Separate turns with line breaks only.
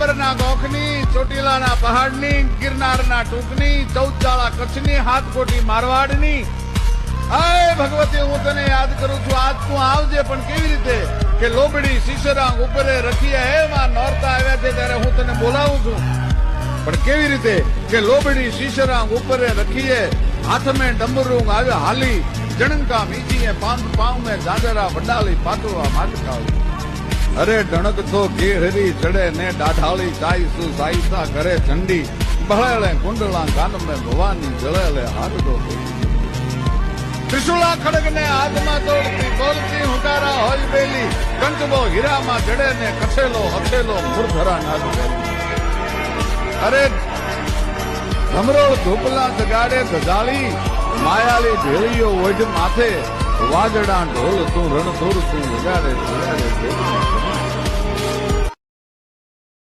ગબ્બરના ગોખની, ચોટીલાના પહાડની, ગિરનારના ટૂંકની, ચૌદજાળા કચ્છની, હાથકોટી મારવાડની. હાય ભગવતી, હું તને યાદ કરું છું. આજ તું આવજે, પણ કેવી રીતે કે લોબડી શીશરાંગ ઉપરે રખીએ હે માં નોરતા આવ્યા છે ત્યારે હું તને બોલાવું છું. પણ કેવી રીતે કે લોબડી શીશરાંગ ઉપરે રખીએ, હાથ મેં ડમરૂંગ આવ્યો હાલી, જણંકા મીજીએ પાંચ પાઉં મેં જાજરા વડાલી પાતળવા માટકાવી. અરે ડણક તો ઘેહરી ચડે ને દાઢાળી ચાઈ સુ સાઈસા કરે ચંડી, બળેલે કુંડલા કાન મેં ભવાની જળેલે હાથ દો. ત્રિશુલા ખડગ ને હાથમાં તોડતી બોલતી હુંકારા હોય બેલી, કંચબો હીરામાં જડે ને કછેલો હથેલો મૂર્ધરા નાગ બેલી. અરે ધમરોળ ધોપલા જગાડે ધજાળી, માયાલી ઢેલીઓ ઓઢ માથે, વાજડા ઢોલ તું રણધોર તું વગાડે વગાડે.